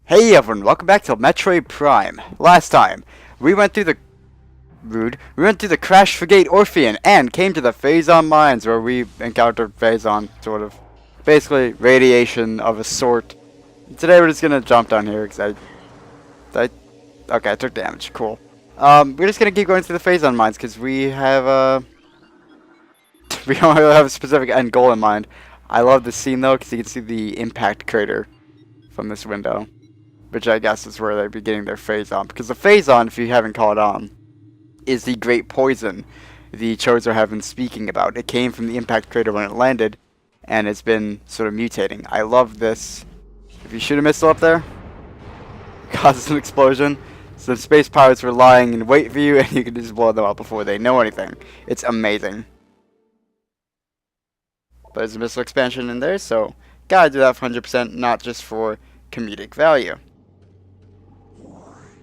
Hey everyone, welcome back to Metroid Prime. Last time, we went through the Crash Frigate Orpheon and came to the Phazon Mines where we encountered Phazon, sort of. Basically, radiation of a sort. Today we're just gonna jump down here because okay, I took damage, cool. We're just gonna keep going through the Phazon Mines because we have, we don't really have a specific end goal in mind. I love this scene though because you can see the impact crater from this window. Which I guess is where they'd be getting their Phazon. Because the Phazon, if you haven't caught on, is the great poison the Chozo have been speaking about. It came from the impact crater when it landed, and it's been sort of mutating. I love this. If you shoot a missile up there, it causes an explosion. So the space pirates were lying in wait for you, and you can just blow them up before they know anything. It's amazing. But there's a missile expansion in there, so gotta do that for 100%, not just for comedic value.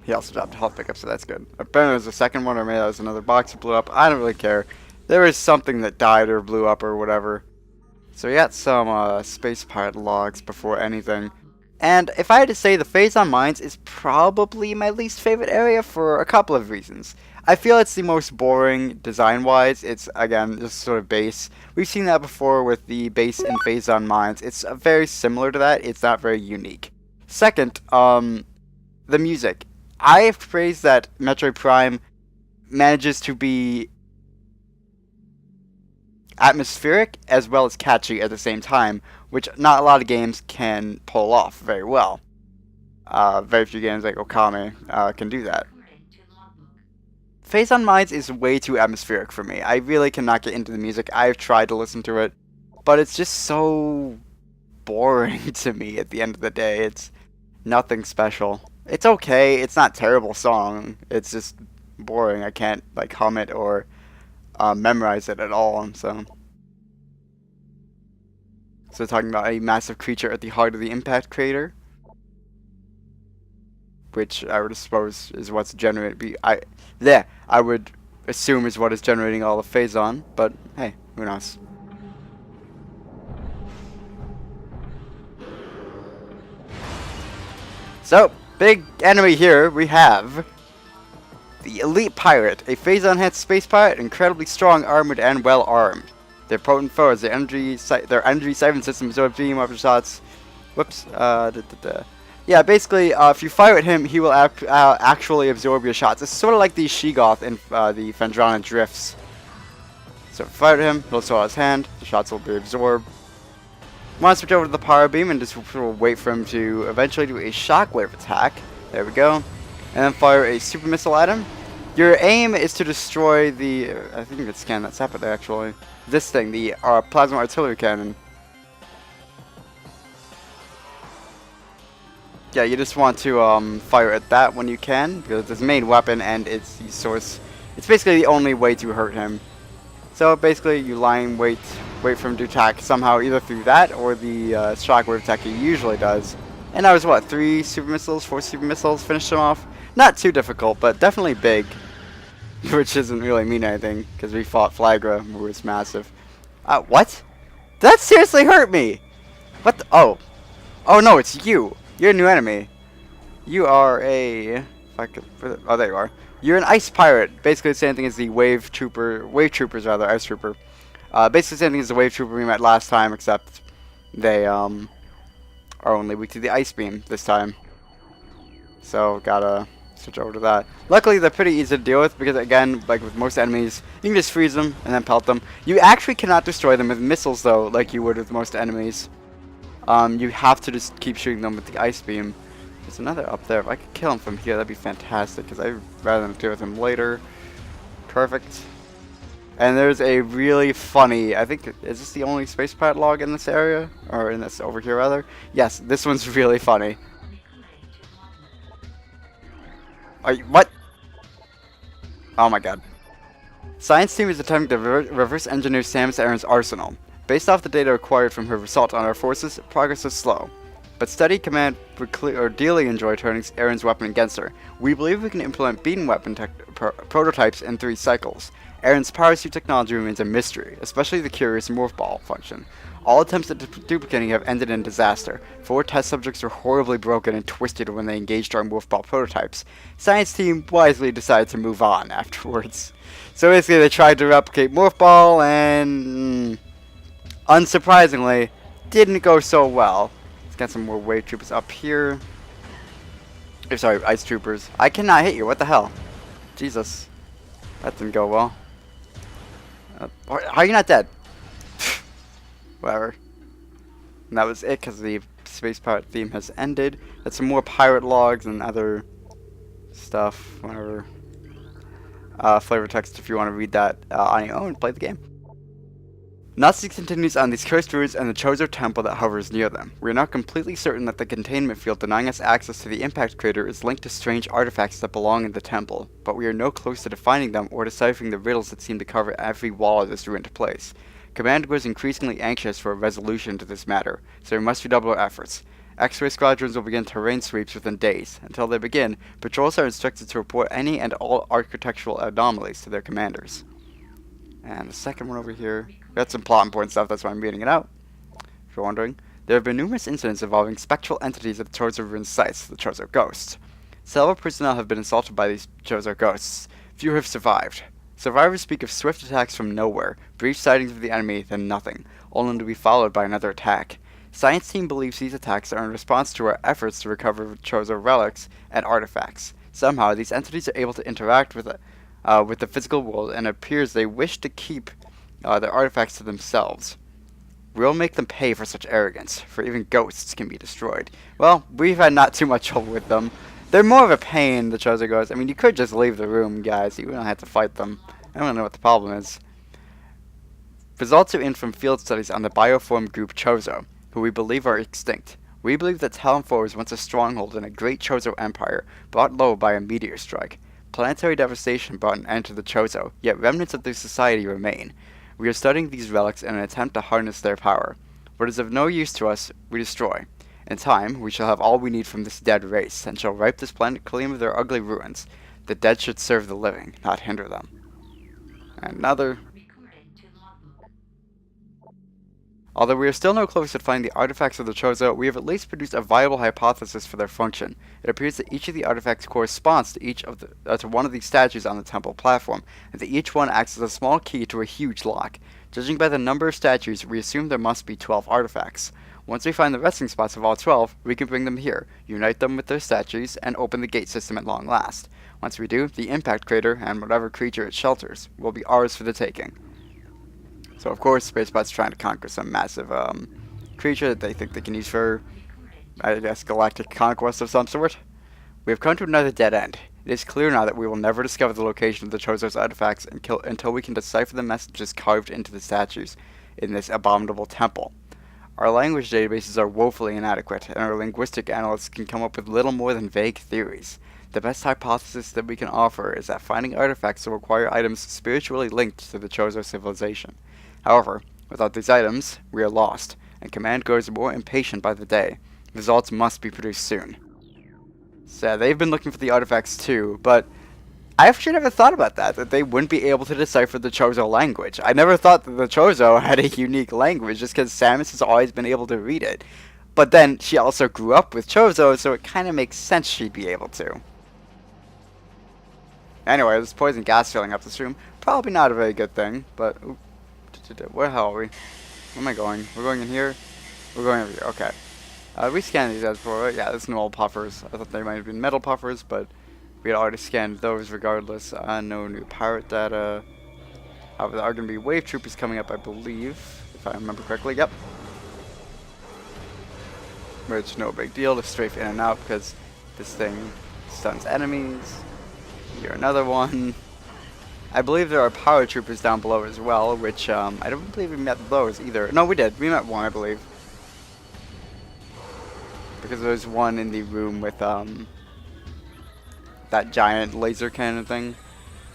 He also dropped a health pickup, so that's good. Apparently there was a second one, or maybe that was another box that blew up. I don't really care. There was something that died or blew up or whatever. So we got some space pirate logs before anything. And if I had to say, the Phazon Mines is probably my least favorite area for a couple of reasons. I feel it's the most boring design-wise. It's, again, just sort of base. We've seen that before with the base in Phazon Mines. It's very similar to that. It's not very unique. Second, the music. I have praised that Metroid Prime manages to be atmospheric as well as catchy at the same time, which not a lot of games can pull off very well. Very few games like Okami can do that. Phazon Mines is way too atmospheric for me. I really cannot get into the music. I've tried to listen to it, but it's just so boring to me at the end of the day. It's nothing special. It's okay. It's not a terrible song. It's just boring. I can't like hum it or memorize it at all. So talking about a massive creature at the heart of the impact crater, which I would suppose is what's generating. I would assume is what is generating all of Phazon. But hey, who knows? So. Big enemy here, we have the Elite Pirate, a Phazon-enhanced space pirate, incredibly strong, armored, and well-armed. They're potent foes. Their energy siphon system absorbs beam weapon shots. Whoops. Yeah, basically, if you fire at him, he will actually absorb your shots. It's sort of like the Sheegoth in the Phendrana Drifts. So if you fire at him, he'll throw out his hand. The shots will be absorbed. Want to switch over to the power beam and just wait for him to eventually do a shockwave attack. There we go. And then fire a super missile at him. Your aim is to destroy the, I think it's cannon that's happened there actually. This thing, the plasma artillery cannon. Yeah, you just want to fire at that when you can, because it's his main weapon and it's the source. It's basically the only way to hurt him. So basically, you lie in wait for him to attack somehow, either through that or the shockwave attack he usually does. And that was what, 4 super missiles, finished him off. Not too difficult, but definitely big, which doesn't really mean anything because we fought Flagra, who was massive. What? That seriously hurt me. What? Oh no, it's you. You're a new enemy. You are a. Oh, there you are. You're an ice pirate. Basically the same thing as the wave troopers rather, ice trooper. Basically the same thing as the wave trooper we met last time, except they are only weak to the ice beam this time. So gotta switch over to that. Luckily they're pretty easy to deal with because again, like with most enemies, you can just freeze them and then pelt them. You actually cannot destroy them with missiles though, like you would with most enemies. You have to just keep shooting them with the ice beam. There's another up there. If I could kill him from here, that'd be fantastic, because I'd rather than deal with him later. Perfect. And there's a really funny, I think, is this the only space pirate log in this area? Or in this, over here rather? Yes, this one's really funny. What? Oh my god. Science team is attempting to reverse engineer Samus Aran's arsenal. Based off the data acquired from her assault on our forces, progress is slow. But Steady Command would ideally enjoy turning Aran's weapon against her. We believe we can implement beaten weapon prototypes in 3 cycles. Aran's power suit technology remains a mystery, especially the curious morph ball function. All attempts at duplicating have ended in disaster. 4 test subjects were horribly broken and twisted when they engaged our morphball prototypes. Science team wisely decided to move on afterwards. So basically they tried to replicate morphball and unsurprisingly didn't go so well. Let's get some more wave troopers up here. Oh, sorry, ice troopers. I cannot hit you, what the hell? Jesus. That didn't go well. How are you not dead? Whatever. And that was it because the space pirate theme has ended. That's some more pirate logs and other stuff. Whatever. Flavor text if you want to read that on your own and play the game. Nazi continues on these cursed ruins and the Chozo temple that hovers near them. We are now completely certain that the containment field denying us access to the impact crater is linked to strange artifacts that belong in the temple, but we are no closer to finding them or deciphering the riddles that seem to cover every wall of this ruined place. Command grows increasingly anxious for a resolution to this matter, so we must redouble our efforts. X-ray squadrons will begin terrain sweeps within days. Until they begin, patrols are instructed to report any and all architectural anomalies to their commanders. And the second one over here, got some plot important stuff, that's why I'm reading it out. If you're wondering, there have been numerous incidents involving spectral entities at the Chozo ruin sites, the Chozo ghosts. Several personnel have been assaulted by these Chozo ghosts. Few have survived. Survivors speak of swift attacks from nowhere, brief sightings of the enemy, then nothing, only to be followed by another attack. Science team believes these attacks are in response to our efforts to recover Chozo relics and artifacts. Somehow, these entities are able to interact with the physical world, and it appears they wish to keep their artifacts to themselves. We'll make them pay for such arrogance, for even ghosts can be destroyed. Well, we've had not too much trouble with them. They're more of a pain, the Chozo ghosts. I mean, you could just leave the room, guys. You don't have to fight them. I don't know what the problem is. Results are in from field studies on the bioform group Chozo, who we believe are extinct. We believe that Talon 4 was once a stronghold in a great Chozo empire, brought low by a meteor strike. Planetary devastation brought an end to the Chozo, yet remnants of their society remain. We are studying these relics in an attempt to harness their power. What is of no use to us, we destroy. In time, we shall have all we need from this dead race, and shall wipe this planet clean of their ugly ruins. The dead should serve the living, not hinder them. And another. Although we are still no closer to finding the artifacts of the Chozo, we have at least produced a viable hypothesis for their function. It appears that each of the artifacts corresponds to each of to one of the statues on the temple platform, and that each one acts as a small key to a huge lock. Judging by the number of statues, we assume there must be 12 artifacts. Once we find the resting spots of all 12, we can bring them here, unite them with their statues, and open the gate system at long last. Once we do, the impact crater, and whatever creature it shelters, will be ours for the taking. So of course, Spacebot's trying to conquer some massive creature that they think they can use for, I guess, galactic conquest of some sort. We have come to another dead end. It is clear now that we will never discover the location of the Chozo's artifacts until we can decipher the messages carved into the statues in this abominable temple. Our language databases are woefully inadequate, and our linguistic analysts can come up with little more than vague theories. The best hypothesis that we can offer is that finding artifacts will require items spiritually linked to the Chozo civilization. However, without these items, we are lost, and Command grows more impatient by the day. Results must be produced soon. So they've been looking for the artifacts too, but I actually never thought about that they wouldn't be able to decipher the Chozo language. I never thought that the Chozo had a unique language, just because Samus has always been able to read it. But then, she also grew up with Chozo, so it kind of makes sense she'd be able to. Anyway, there's poison gas filling up this room. Probably not a very good thing, but... Ooh, where the hell are we? Where am I going? We're going in here? We're going over here, okay. We scanned these guys before, right? Yeah, there's no puffers. I thought they might have been metal puffers, but we had already scanned those regardless. No new pirate data. There are going to be wave troopers coming up, I believe, if I remember correctly. Yep. Which, no big deal. Just strafe in and out because this thing stuns enemies. Here, another one. I believe there are power troopers down below as well, which I don't believe we met those either. No, we did. We met one, I believe. Because there's one in the room with that giant laser cannon thing,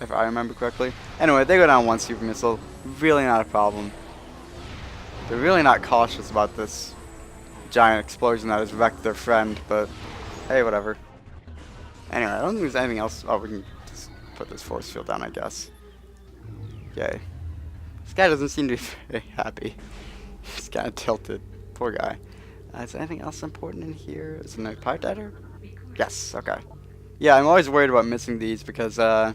if I remember correctly. Anyway, they go down one super missile. Really not a problem. They're really not cautious about this giant explosion that has wrecked their friend, but hey, whatever. Anyway, I don't think there's anything else. Oh, we can just put this force field down, I guess. Yay. This guy doesn't seem to be very happy. He's kind of tilted. Poor guy. Is there anything else important in here? Is there no pirate data? Yes, okay. Yeah, I'm always worried about missing these because they're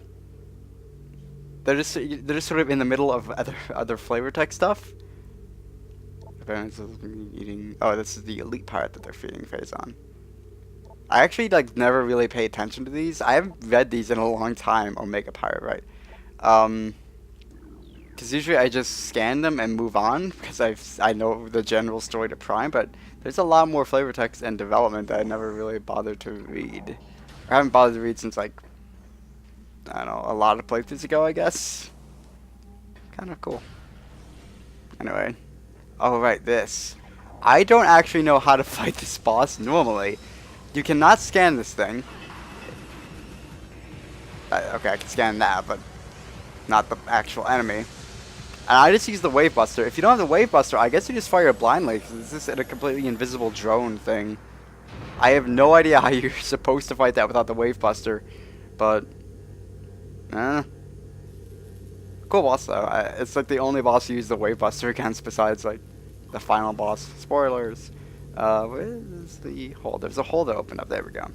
just sort of in the middle of other flavor text stuff. Apparently eating. Oh, this is the elite pirate that they're feeding Phazon. I actually like never really pay attention to these. I haven't read these in a long time. Omega pirate, right? Because usually I just scan them and move on because I know the general story to Prime, but there's a lot more flavor text and development that I never really bothered to read. I haven't bothered to read since like, I don't know, a lot of playthroughs ago, I guess. Kind of cool. Anyway. Oh, right, this. I don't actually know how to fight this boss normally. You cannot scan this thing. Okay, I can scan that, but not the actual enemy. And I just use the Wave Buster. If you don't have the Wave Buster, I guess you just fire blindly, because this is a completely invisible drone thing. I have no idea how you're supposed to fight that without the Wave Buster, but cool boss though. It's like the only boss you use the Wave Buster against besides like the final boss. Spoilers. Where is the hole? There's a hole that opened up. There we go.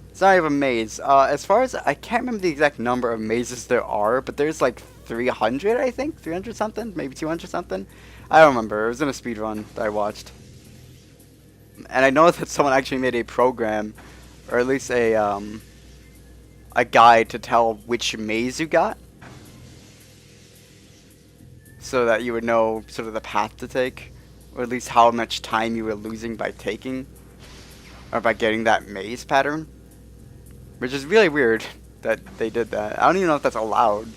It's not even a maze. As far as I can't remember the exact number of mazes there are, but there's like 300, I think, 300 something, maybe 200 something. I don't remember. It was in a speed run that I watched, and I know that someone actually made a program, or at least a guide to tell which maze you got, so that you would know sort of the path to take, or at least how much time you were losing by taking, or by getting that maze pattern. Which is really weird that they did that. I don't even know if that's allowed,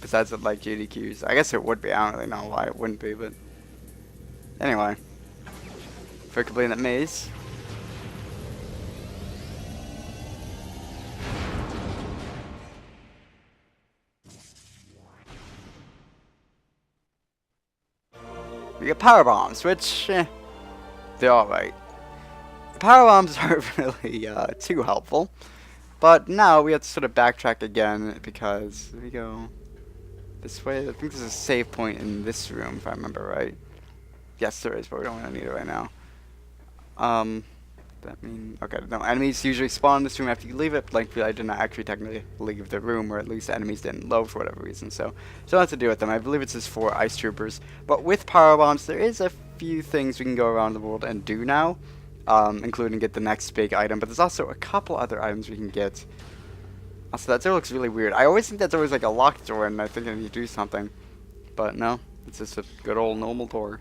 besides like GDQs. I guess it would be. I don't really know why it wouldn't be, but anyway. For completing that maze. We get power bombs, which they're alright. Power bombs aren't really too helpful, but now we have to sort of backtrack again because we go this way. I think there's a save point in this room, if I remember right. Yes, there is, but we don't want to need it right now. That means okay. No, enemies usually spawn in this room after you leave it. Thankfully, I did not actually technically leave the room, or at least enemies didn't load for whatever reason. So don't have to deal with them. I believe it's just for ice troopers. But with power bombs, there is a few things we can go around the world and do now, including get the next big item. But there's also a couple other items we can get. Also, that door looks really weird. I always think that door is like a locked door, and I think I need to do something. But no, it's just a good old normal door.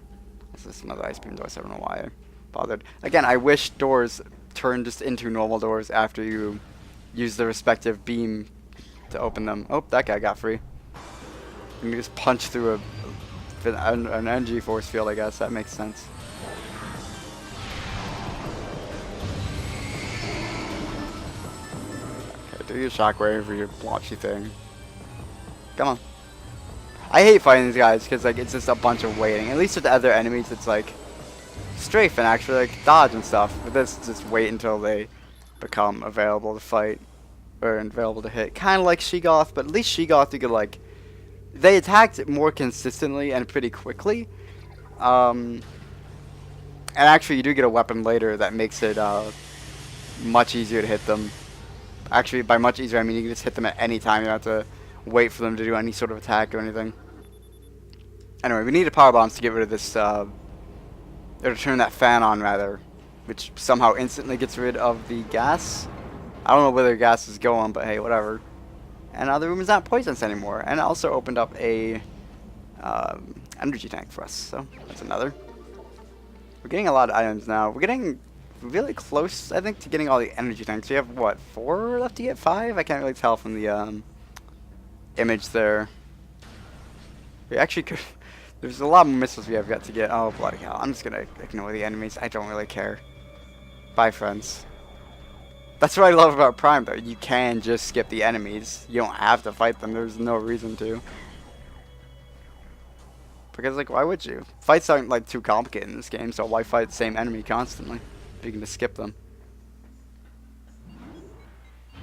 This is another ice beam door, so I don't know why I bothered. Again, I wish doors turn just into normal doors after you use the respective beam to open them. Oh, that guy got free. You can just punch through an energy force field, I guess. That makes sense. Okay, do your shockwave or your blotchy thing. Come on. I hate fighting these guys because like it's just a bunch of waiting. At least with the other enemies, it's like strafe and actually like dodge and stuff. But this just wait until they become available to fight or available to hit. Kind of like Sheegoth, but at least Sheegoth you could like they attacked more consistently and pretty quickly. And actually you do get a weapon later that makes it much easier to hit them. Actually, by much easier I mean you can just hit them at any time. You don't have to wait for them to do any sort of attack or anything. Anyway, we need a power bombs to get rid of this, or to turn that fan on rather, which somehow instantly gets rid of the gas. I don't know where the gas is going, but hey, whatever. And now the room is not poisonous anymore, and it also opened up a energy tank for us, so that's another. We're getting a lot of items now. We're getting really close, I think, to getting all the energy tanks. We have, what, 4 left to get? 5? I can't really tell from the image there. We actually could... There's a lot more missiles we have got to get. Oh, bloody hell. I'm just gonna ignore the enemies. I don't really care. Bye, friends. That's what I love about Prime, though. You can just skip the enemies. You don't have to fight them. There's no reason to. Because, like, why would you? Fights aren't, like, too complicated in this game, so why fight the same enemy constantly? You can just skip them.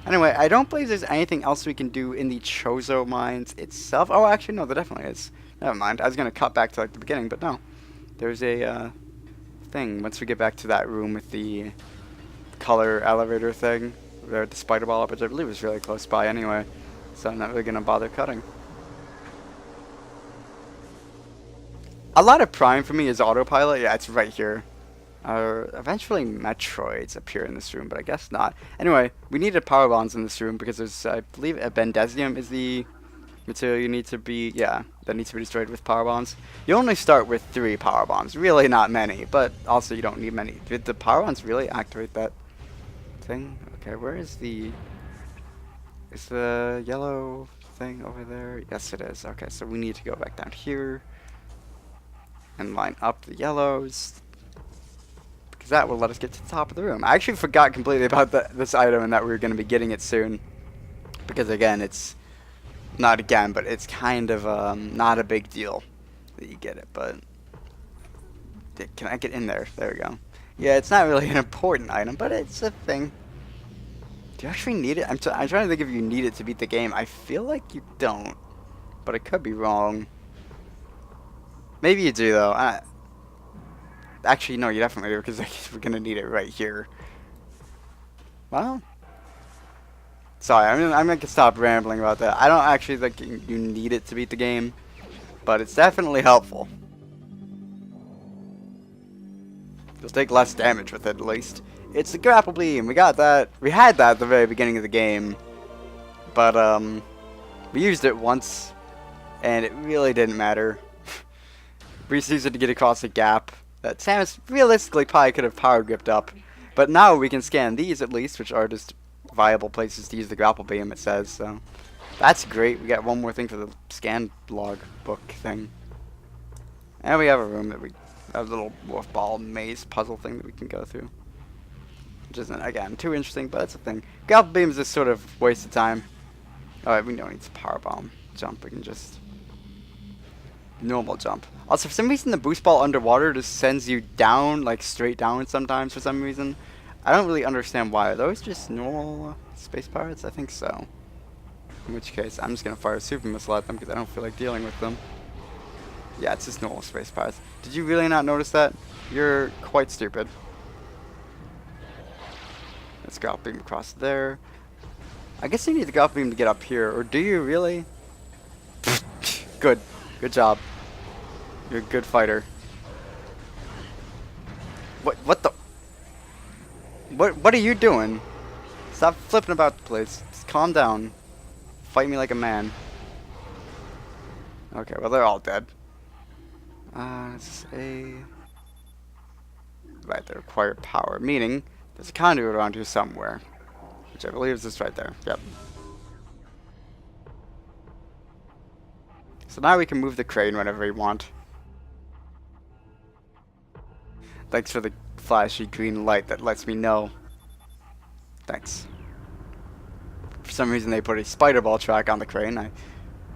Anyway, I don't believe there's anything else we can do in the Phazon Mines itself. Oh, actually, no, there definitely is. Never mind. I was going to cut back to, like, the beginning, but no. there's a thing. Once we get back to that room with the color elevator thing, there at the spider ball up, which I believe is really close by anyway. So I'm not really gonna bother cutting. A lot of Prime for me is autopilot. Yeah, it's right here. Eventually Metroids appear in this room, but I guess not. Anyway, we needed power bonds in this room because there's, I believe, a bendesium is the material you need to be, yeah, that needs to be destroyed with power bonds. You only start with 3 power bonds. Really not many, but also you don't need many. Did the power bonds really activate that thing? Okay, where is the... Is the yellow thing over there? Yes, it is. Okay, so we need to go back down here and line up the yellows, because that will let us get to the top of the room. I actually forgot completely about this item and that we were going to be getting it soon, because again, it's not again, but it's kind of not a big deal that you get it. But can I get in there? There we go. Yeah, it's not really an important item, but it's a thing. Do you actually need it? I'm trying to think if you need it to beat the game. I feel like you don't, but I could be wrong. Maybe you do, though. Actually, no, you definitely do, because we're going to need it right here. Well, sorry, I'm going to stop rambling about that. I don't actually think you need it to beat the game, but it's definitely helpful. You'll take less damage with it, at least. It's the grapple beam. We got that. We had that at the very beginning of the game, but we used it once, and it really didn't matter. We just used it to get across a gap that Samus realistically probably could have power gripped up. But now we can scan these at least, which are just viable places to use the grapple beam, it says. So that's great. We got one more thing for the scan log book thing. And we have a room that a little wolf ball maze puzzle thing that we can go through. Which isn't, again, too interesting, but it's a thing. Grapple beam is just sort of waste of time. Alright, we don't need to power bomb jump. We can just normal jump. Also, for some reason, the boost ball underwater just sends you down, like straight down sometimes for some reason. I don't really understand why. Are those just normal space pirates? I think so. In which case, I'm just going to fire a super missile at them because I don't feel like dealing with them. Yeah, it's just normal space pirates. Did you really not notice that? You're quite stupid. Let's grapple beam across there. I guess you need the grapple beam to get up here, or do you really? Good. Good job. You're a good fighter. What the? What are you doing? Stop flipping about the place. Just calm down. Fight me like a man. Okay, well they're all dead. This is a... Right, they require power, meaning there's a conduit around here somewhere. Which I believe is this right there. Yep. So now we can move the crane whenever we want. Thanks for the flashy green light that lets me know. Thanks. For some reason they put a spider ball track on the crane. I'm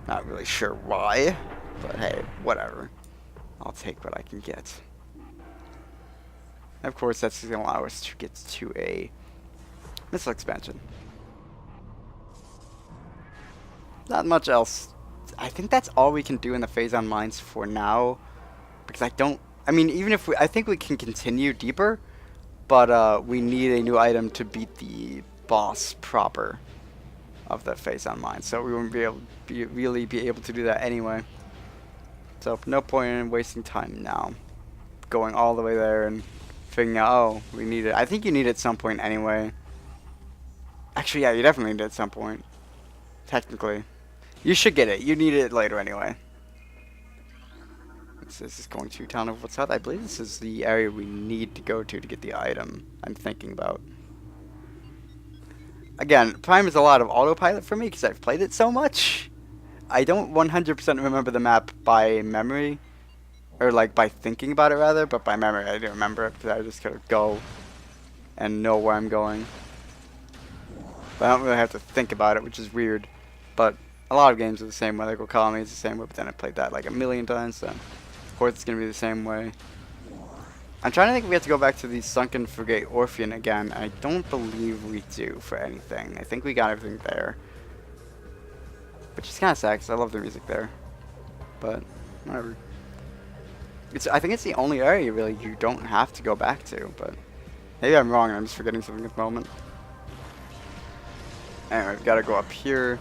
not really sure why. But hey, whatever. I'll take what I can get. And of course, that's going to allow us to get to a missile expansion. Not much else. I think that's all we can do in the Phazon Mines for now. Because I mean, even if I think we can continue deeper. But we need a new item to beat the boss proper of the Phazon Mines. So we won't really be able to do that anyway. So no point in wasting time now. Going all the way there and figuring out, oh, we need it. I think you need it at some point anyway. Actually, yeah, you definitely need it at some point. Technically. You should get it. You need it later anyway. This is going to Town of What's South. I believe this is the area we need to go to get the item I'm thinking about. Again, Prime is a lot of autopilot for me because I've played it so much. I don't 100% remember the map by memory. Or like by thinking about it rather, but by memory I do remember it because I just kind of go and know where I'm going. But I don't really have to think about it, which is weird. But a lot of games are the same way. Like Colony is the same way, but then I played that like a million times, so of course it's going to be the same way. I'm trying to think if we have to go back to the Sunken Frigate Orpheum again. I don't believe we do for anything. I think we got everything there. Which is kind of sad because I love the music there. But, whatever. I think it's the only area really you don't have to go back to, but maybe I'm wrong and I'm just forgetting something at the moment. Anyway, we've got to go up here.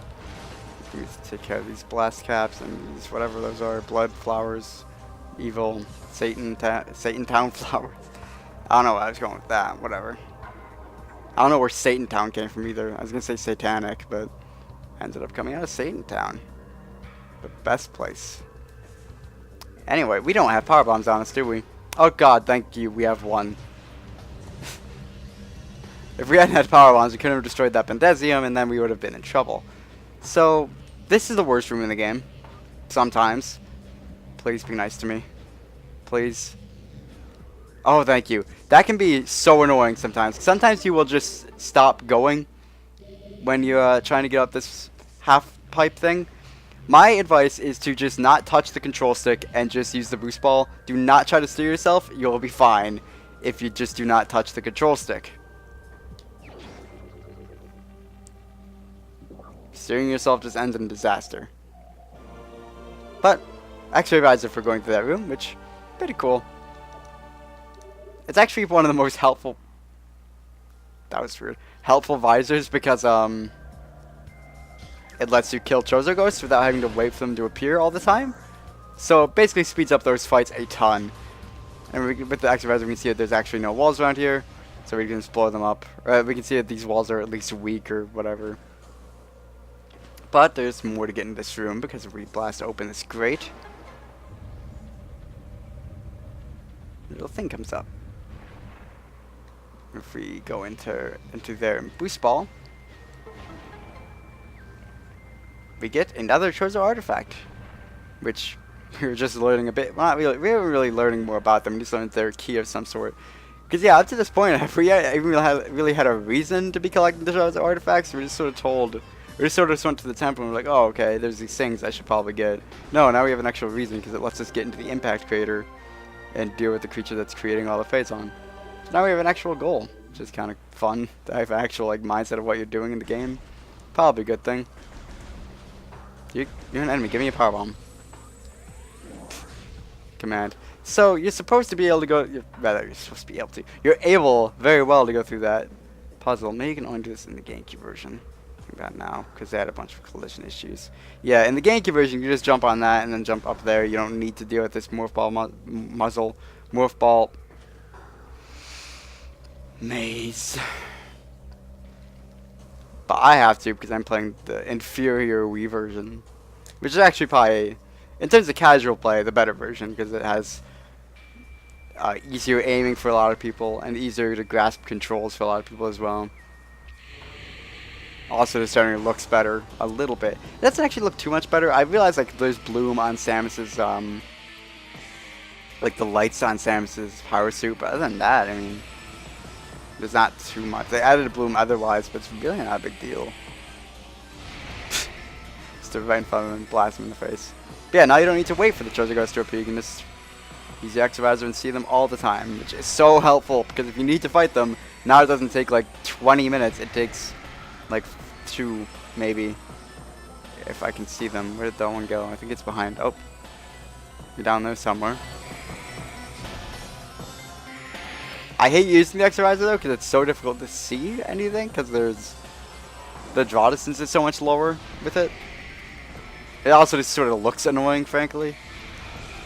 We need to take care of these blast caps and these whatever those are, blood flowers, evil Satan Town flowers. I don't know why I was going with that. Whatever. I don't know where Satan Town came from either. I was gonna say satanic, but ended up coming out of Satan Town, the best place. Anyway, we don't have power bombs on us, do we? Oh god, thank you, we have one. If we hadn't had power bombs, we couldn't have destroyed that Bendezium, and then we would have been in trouble. So, this is the worst room in the game. Sometimes. Please be nice to me. Please. Oh, thank you. That can be so annoying sometimes. Sometimes you will just stop going when you're trying to get up this half-pipe thing. My advice is to just not touch the control stick and just use the boost ball. Do not try to steer yourself. You'll be fine if you just do not touch the control stick. Steering yourself just ends in disaster. But, X-ray visor for going through that room, which, pretty cool. It's actually one of the most helpful... That was weird. Helpful visors because, it lets you kill Chozo Ghosts without having to wait for them to appear all the time. So it basically speeds up those fights a ton. And with the X-ray visor, we can see that there's actually no walls around here. So we can just blow them up. We can see that these walls are at least weak or whatever. But there's more to get in this room because if we blast open this grate, a little thing comes up. If we go into there and boost ball, we get another Chozo artifact, which we were just learning a bit. Well, not really. We weren't really learning more about them. We just learned their key of some sort. Because yeah, up to this point, have we even really had a reason to be collecting the Chozo artifacts? We're just sort of told. We just sort of went to the temple and we're like, oh, okay, there's these things I should probably get. No, now we have an actual reason because it lets us get into the impact crater and deal with the creature that's creating all the Phazon. So now we have an actual goal, which is kind of fun to have an actual like mindset of what you're doing in the game. Probably a good thing. You're an enemy. Give me a power bomb. Command. So you're supposed to be able to go. You're supposed to be able to. You're able very well to go through that puzzle. Maybe you can only do this in the GameCube version. About now because they had a bunch of collision issues. Yeah, in the GameCube version, you just jump on that and then jump up there. You don't need to deal with this morph ball morph ball maze. But I have to because I'm playing the inferior Wii version, which is actually probably, in terms of casual play, the better version because it has easier aiming for a lot of people and easier to grasp controls for a lot of people as well. Also, the starting looks better a little bit. It doesn't actually look too much better. I realize like there's bloom on Samus's like the lights on Samus's power suit, but other than that, I mean, there's not too much. They added a bloom otherwise, but it's really not a big deal. Just right in front of him and blast him in the face. But yeah, now you don't need to wait for the Chozo Ghosts to appear. You can just use the X-ray visor and see them all the time, which is so helpful because if you need to fight them, now it doesn't take like 20 minutes. It takes like 2 maybe, if I can see them. Where did that one go? I think it's behind. Oh, you're down there somewhere. I hate using the X-ray visor though because it's so difficult to see anything because the draw distance is so much lower with it. It also just sort of looks annoying, frankly.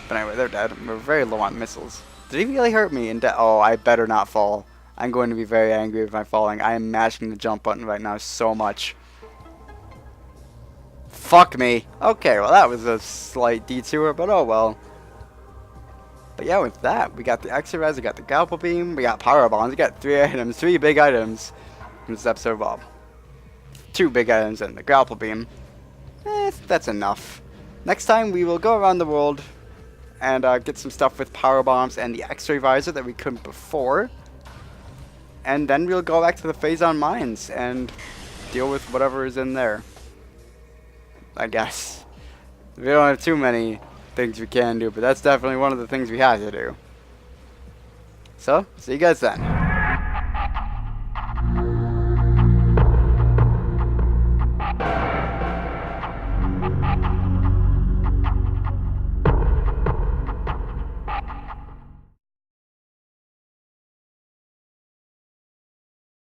But anyway, they're dead. We're very low on missiles. Did he really hurt me? Oh, I better not fall. I'm going to be very angry if I'm falling. I am mashing the jump button right now so much. Fuck me. Okay, well that was a slight detour, but oh well. But yeah, with that, we got the X-ray visor, we got the grapple beam, we got power bombs, we got 3 items, 3 big items in this episode. Well, 2 big items and the grapple beam. That's enough. Next time we will go around the world and get some stuff with power bombs and the X-ray visor that we couldn't before. And then we'll go back to the Phazon Mines and deal with whatever is in there. I guess. We don't have too many things we can do, but that's definitely one of the things we have to do. So, see you guys then.